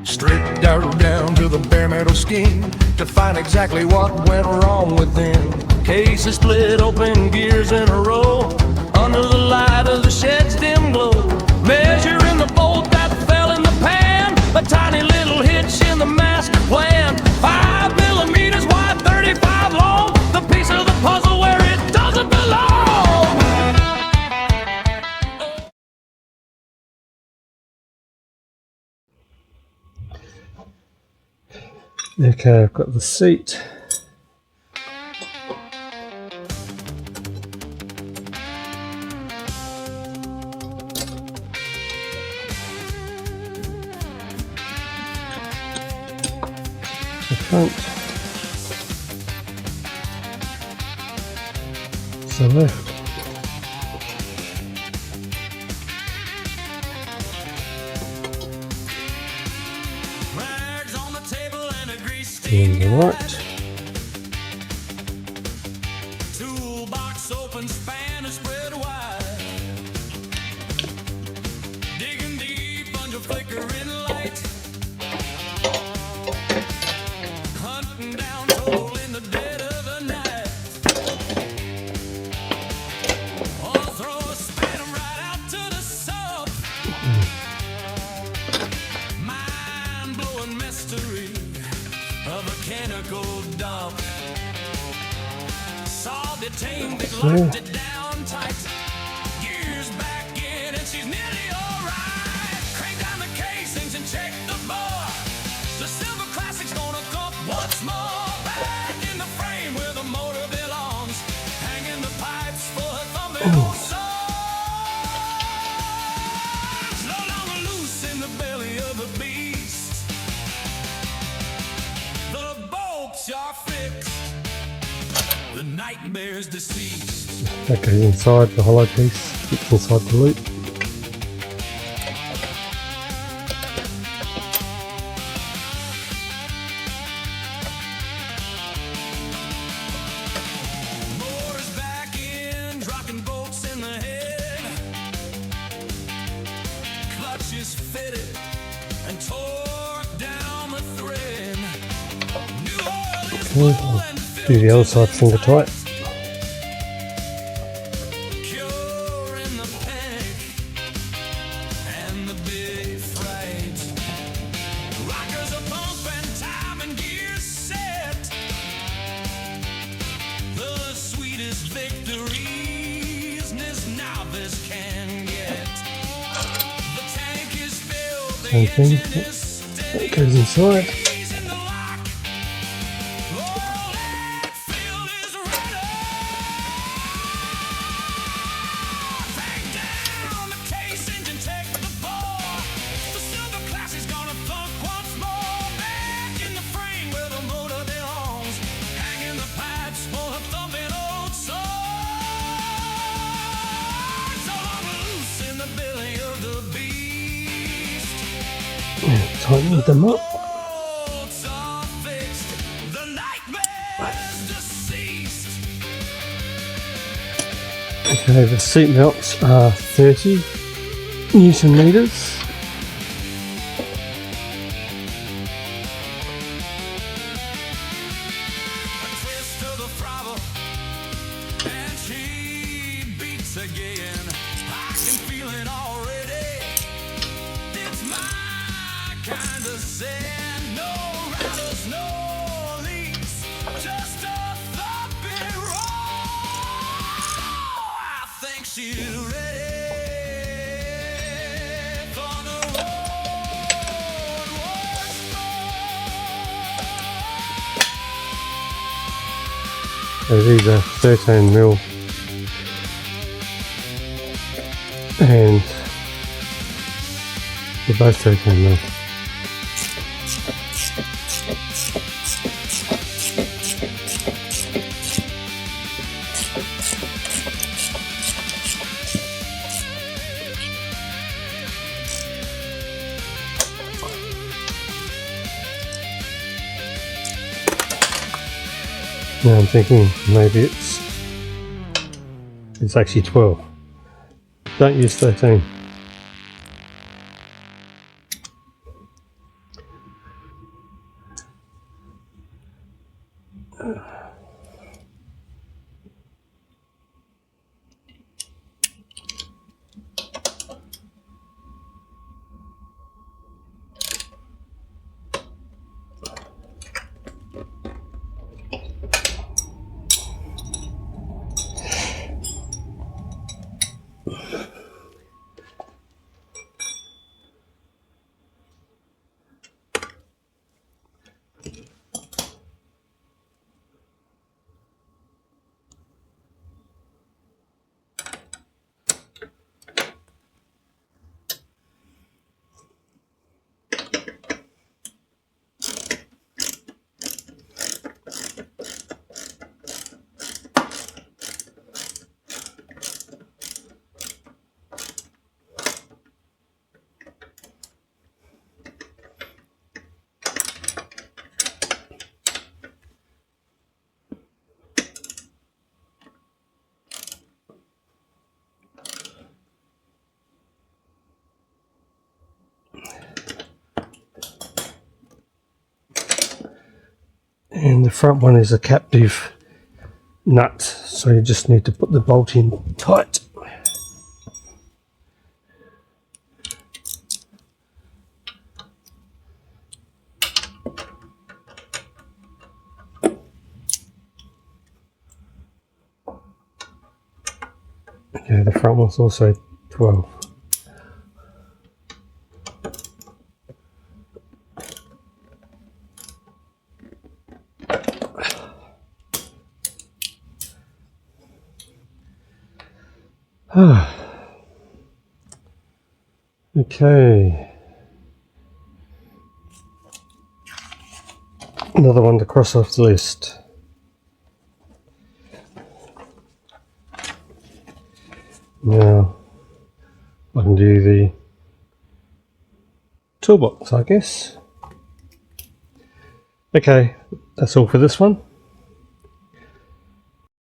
Straight down to the bare metal skin to find exactly what went wrong within. Cases split open, gears in a row, under the light of the shed's dim glow. Measuring the bolt that fell in the pan, a tiny little hitch in the master plan. 5 millimeters wide, 35 long, the piece of the puzzle where it doesn't belong. Okay, I've got the seat. The front. The left. And the right. Toolbox open, span is spread wide. Digging deep under flickering light. Hunting down coal in the dead of the night. Or throw a span right out to the sub. Mind-blowing mystery. A mechanical dump. Saw detained, they locked it down tight. Gears back in and she's nearly alright. Crank down the casings and check the bore. The silver classic's gonna come once more. Back in the frame where the motor belongs. Hanging the pipes for a thumping old song. No longer loose in the belly of the beast. The bolts are fixed. The nightmare's deceased. That goes inside the hollow piece, it's inside the loop. Motor's back in, dropping bolts in the head. Clutch is fitted and torqued down the thread. New oil is full and Do the other side finger tight. cure in the panic and the big fright. Rockers are pumping, time and gears set. The sweetest victories this novice can get. The tank is filled, the Same thing. engine is steady. It goes inside. Keys in the lock. Royal Enfield is ready. Bang down the casings and take the bore. The silver classic's gonna thunk once more. Back in the frame where the motor belongs. Hanging the pipes for a thumping old song. So long loose in the belly of the beast. Tighten them up. Bolts are fixed. The nightmare's deceased. Okay, the seat belts are 30 Newton meters. A twist of the throttle, and she beats again. I can feel it already. It's my kind of zen. No rattles, no leaks, just a thumping roar. I think she's ready for the road once more. So these are 13mm and they're both 13mm. Now I'm thinking maybe it's actually 12. Don't use 13. And the front one is a captive nut, so you just need to put the bolt in tight. Okay, the front one's also 12. Okay. Another one to cross off the list. Now, I can do the toolbox, I guess. Okay, that's all for this one.